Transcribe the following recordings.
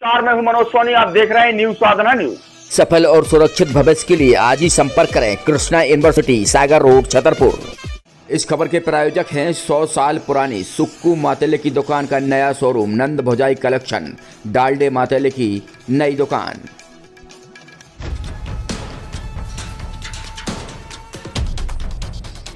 नमस्कार, मैं हूं मनोज सोनी। आप देख रहे हैं न्यूज साधना न्यूज। सफल और सुरक्षित भविष्य के लिए आज ही संपर्क करें कृष्णा यूनिवर्सिटी, सागर रोड, छतरपुर। इस खबर के प्रायोजक हैं 100 साल पुरानी सुक्कू मातेले की दुकान का नया शोरूम नंद भोजाई कलेक्शन, डालडे मातेले की नई दुकान।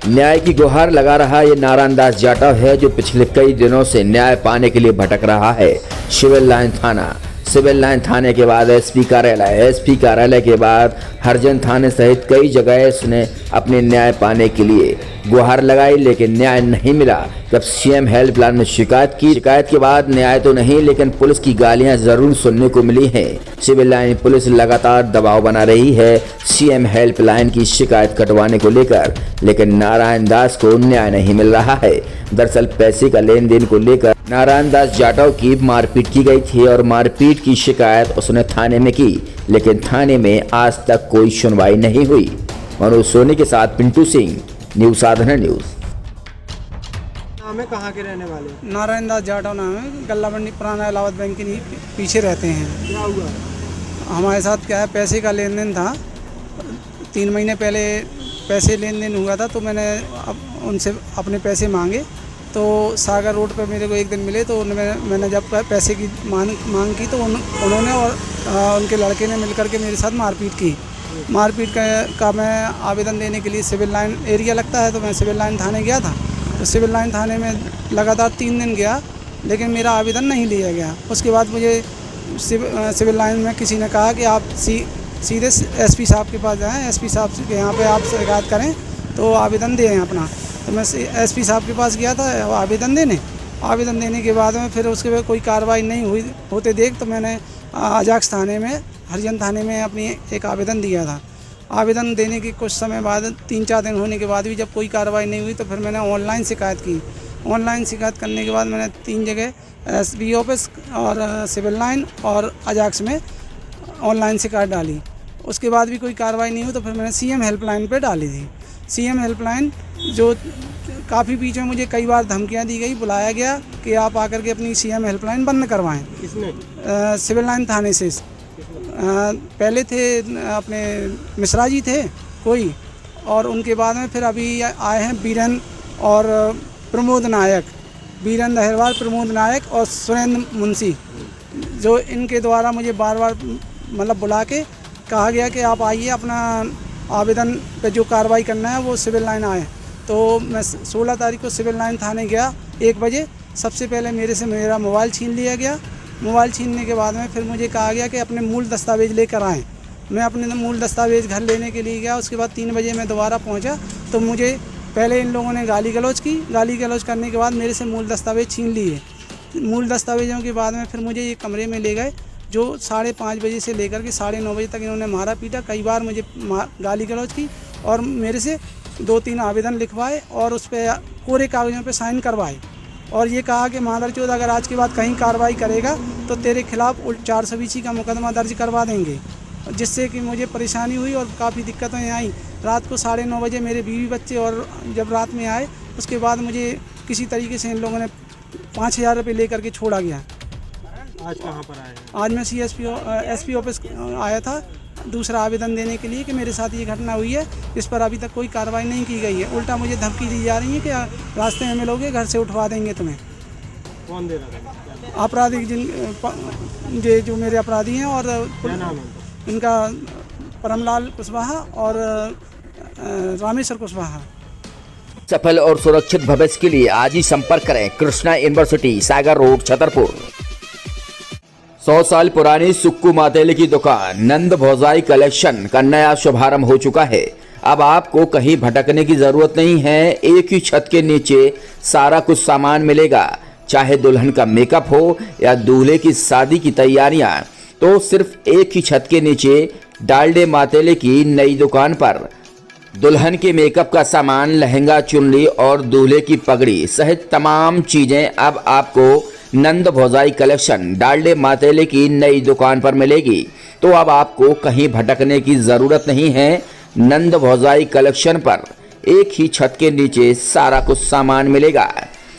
न्याय की गुहार लगा रहा ये नारायण दास जाटव है, जो पिछले कई दिनों से न्याय पाने के लिए भटक रहा है। सिविल लाइन थाना, सिविल लाइन थाने के बाद एसपी कार्यालय के बाद हरजन थाने सहित कई जगह इसने अपने न्याय पाने के लिए गुहार लगाई, लेकिन न्याय नहीं मिला। जब सीएम हेल्पलाइन में शिकायत के बाद न्याय तो नहीं, लेकिन पुलिस की गालियां जरूर सुनने को मिली हैं। सिविल लाइन पुलिस लगातार दबाव बना रही है सीएम हेल्पलाइन की शिकायत कटवाने को लेकर, लेकिन नारायण दास को न्याय नहीं मिल रहा है। दरअसल पैसे का लेन देन को लेकर नारायण दास जाटव की मारपीट की गई थी और मारपीट की शिकायत उसने थाने में की, लेकिन थाने में आज तक कोई सुनवाई नहीं हुई। मनोज सोनी के साथ पिंटू सिंह, न्यूज साधना न्यूज। नाम है, कहाँ के रहने वाले? नारायण दास जाटव नाम है, गल्ला मंडी पुराना इलाहाबाद बैंक के पीछे रहते हैं। क्या हुआ? हमारे साथ क्या है, पैसे का लेन देन था। 3 महीने पहले पैसे लेन देन हुआ था, तो मैंने उनसे अपने पैसे मांगे। तो सागर रोड पर मेरे को एक दिन मिले, तो मैंने जब पैसे की मांग की, तो उन्होंने और उनके लड़के ने मिलकर के मेरे साथ मारपीट की। मारपीट का मैं आवेदन देने के लिए सिविल लाइन एरिया लगता है, तो मैं सिविल लाइन थाने गया था। तो सिविल लाइन थाने में लगातार 3 दिन गया, लेकिन मेरा आवेदन नहीं लिया गया। उसके बाद मुझे सिविल लाइन में किसी ने कहा कि आप सीधे एसपी साहब के पास जाएं, एसपी साहब के यहाँ पे आप शिकायत करें तो आवेदन दें अपना। तो मैं एसपी साहब के पास गया था आवेदन देने के बाद में फिर उसके बाद कोई कार्रवाई नहीं होते देख, तो मैंने अजाक्स थाने में, हरिजन थाने में अपनी एक आवेदन दिया था। आवेदन देने के कुछ समय बाद, 3-4 दिन होने के बाद भी जब कोई कार्रवाई नहीं हुई, तो फिर मैंने ऑनलाइन शिकायत की। ऑनलाइन शिकायत करने के बाद मैंने 3 जगह एसपी ऑफिस और सिविल लाइन और अजाक्स में ऑनलाइन शिकायत डाली। उसके बाद भी कोई कार्रवाई नहीं हुई, तो फिर मैंने सीएम हेल्पलाइन पे डाली थी। सीएम हेल्पलाइन जो काफ़ी बीच में मुझे कई बार धमकियां दी गई, बुलाया गया कि आप आकर के अपनी सीएम हेल्पलाइन बंद करवाएं। किसने? सिविल लाइन थाने से पहले थे अपने मिश्रा जी थे कोई, और उनके बाद में फिर अभी आए हैं बीरेन और प्रमोद नायक, बीरेन अहिरवाल, प्रमोद नायक और सुरेंद्र मुंशी, जो इनके द्वारा मुझे बार बार मतलब बुला के कहा गया कि आप आइए, अपना आवेदन पे जो कार्रवाई करना है वो सिविल लाइन आए। तो मैं 16 तारीख को सिविल लाइन थाने गया 1 बजे। सबसे पहले मेरे से मेरा मोबाइल छीन लिया गया। मोबाइल छीनने के बाद में फिर मुझे कहा गया कि अपने मूल दस्तावेज लेकर आएँ। मैं अपने मूल दस्तावेज घर लेने के लिए गया। उसके बाद 3 बजे मैं दोबारा पहुंचा, तो मुझे पहले इन लोगों ने गाली गलौज की। गाली गलौज करने के बाद मेरे से मूल दस्तावेज छीन लिए। मूल दस्तावेजों के बाद में फिर मुझे ये कमरे में ले गए, जो 5:30 बजे से लेकर के 9:30 बजे तक इन्होंने मारा पीटा। कई बार मुझे गाली गलौज की और मेरे से 2-3 आवेदन लिखवाए और उस पर कोरे कागज़ों पे साइन करवाए, और ये कहा कि मादरचोद अगर आज के बाद कहीं कार्रवाई करेगा तो तेरे खिलाफ 420 का मुकदमा दर्ज करवा देंगे, जिससे कि मुझे परेशानी हुई और काफ़ी दिक्कतें आई। रात को 9:30 बजे मेरे बीवी बच्चे और जब रात में आए, उसके बाद मुझे किसी तरीके से इन लोगों ने 5000 रुपये लेकर के छोड़ा गया। आज कहाँ पर आए हैं? आज मैं एसपी ऑफिस आया था दूसरा आवेदन देने के लिए कि मेरे साथ ये घटना हुई है, इस पर अभी तक कोई कार्रवाई नहीं की गई है। उल्टा मुझे धमकी दी जा रही है कि रास्ते में मिलोगे, घर से उठवा देंगे तुम्हें। कौन दे रहा है? आपराधिक जो मेरे अपराधी हैं, और क्या नाम है इनका परमलाल कुशवाहा और रामेश्वर कुशवाहा। सफल और सुरक्षित भविष्य के लिए आज ही संपर्क करें कृष्णा यूनिवर्सिटी, सागर रोड, छतरपुर। 100 साल पुरानी सुक्कू मातेले की दुकान नंद भोजाई कलेक्शन का नया शुभारंभ हो चुका है। अब आपको कहीं भटकने की जरूरत नहीं है। एक ही छत के नीचे सारा कुछ सामान मिलेगा, चाहे दुल्हन का मेकअप हो या दूल्हे की शादी की तैयारियां, तो सिर्फ एक ही छत के नीचे डालडे मातेले की नई दुकान पर दुल्हन के मेकअप का सामान, लहंगा, चुनरी और दूल्हे की पगड़ी सहित तमाम चीजें अब आपको नंद भोजाई कलेक्शन डालडे मातेले की नई दुकान पर मिलेगी। तो अब आपको कहीं भटकने की जरूरत नहीं है। नंद भोजाई कलेक्शन पर एक ही छत के नीचे सारा कुछ सामान मिलेगा।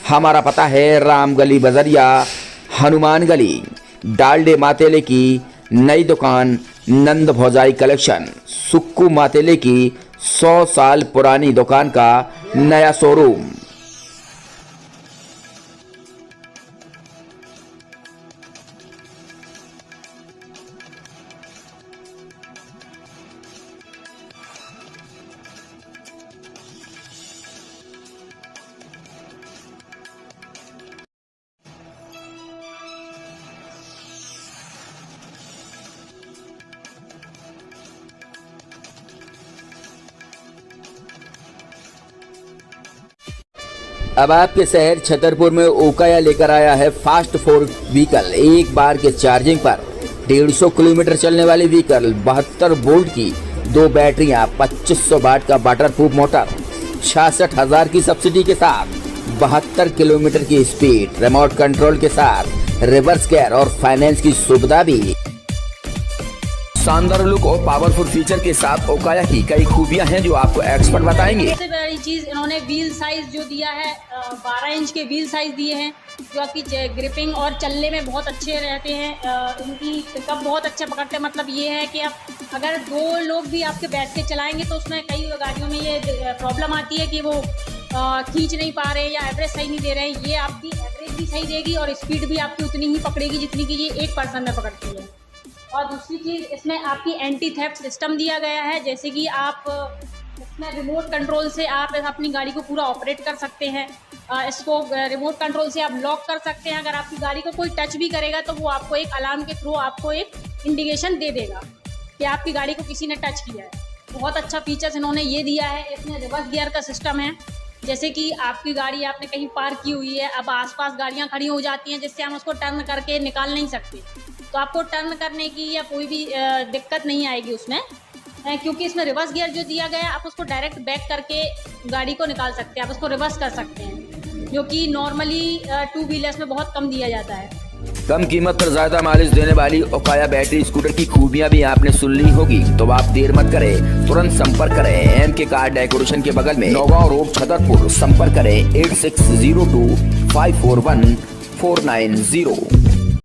हमारा पता है राम गली बजरिया, हनुमान गली, डालडे मातेले की नई दुकान नंद भौजाई कलेक्शन, सुक्कू मातेले की 100 साल पुरानी दुकान का नया शोरूम। अब आपके शहर छतरपुर में ओकाया लेकर आया है फास्ट फॉर व्हीकल। एक बार के चार्जिंग पर 150 किलोमीटर चलने वाली व्हीकल, 72 वोल्ट की 2 बैटरियां, 2500 वाट का वाटरप्रूफ मोटर, 66,000 की सब्सिडी के साथ, 72 किलोमीटर की स्पीड, रिमोट कंट्रोल के साथ, रिवर्स गियर और फाइनेंस की सुविधा भी। शानदार लुक और पावरफुल फीचर के साथ ओकाया की कई खूबियां हैं जो आपको एक्सपर्ट बताएंगे। सबसे बड़ी चीज़ इन्होंने व्हील साइज जो दिया है, 12 इंच के व्हील साइज दिए हैं जो आपकी ग्रिपिंग और चलने में बहुत अच्छे रहते हैं। इनकी पिकअप बहुत अच्छे पकड़ते हैं। मतलब ये है कि आप अगर 2 लोग भी आपके बैठ के चलाएंगे तो उसमें कई गाड़ियों में ये प्रॉब्लम आती है कि वो खींच नहीं पा रहे या एवरेज सही नहीं दे रहे हैं। ये आपकी एवरेज भी सही देगी और स्पीड भी आपकी उतनी ही पकड़ेगी जितनी कि ये 1 पर्सन में पकड़ती है। और दूसरी चीज़, इसमें आपकी एंटी थेफ्ट सिस्टम दिया गया है, जैसे कि आप इसमें रिमोट कंट्रोल से आप अपनी गाड़ी को पूरा ऑपरेट कर सकते हैं। इसको रिमोट कंट्रोल से आप लॉक कर सकते हैं। अगर आपकी गाड़ी को कोई टच भी करेगा तो वो आपको एक अलार्म के थ्रू आपको एक इंडिकेशन दे देगा कि आपकी गाड़ी को किसी ने टच किया है। बहुत अच्छा फीचर्स इन्होंने ये दिया है। इसमें रिवर्स गियर का सिस्टम है, जैसे कि आपकी गाड़ी आपने कहीं पार्क की हुई है, अब आसपास गाड़ियाँ खड़ी हो जाती हैं जिससे हम उसको टर्न करके निकाल नहीं सकते, तो आपको टर्न करने की या कोई भी दिक्कत नहीं आएगी उसमें, क्योंकि इसमें रिवर्स गियर जो दिया गया है आप उसको डायरेक्ट बैक करके गाड़ी को निकाल सकते हैं, आप उसको रिवर्स कर सकते हैं, जो कि नॉर्मली 2 व्हीलर्स में बहुत कम दिया जाता है। कम कीमत पर ज्यादा माइलेज देने वाली ओकाया बैटरी स्कूटर की खूबियां भी आपने सुन ली होगी, तो आप देर मत करें, तुरंत संपर्क करें। MK कार डेकोरेशन के बगल में नौगांव रोड छतरपुर। संपर्क करें 8602 541 490।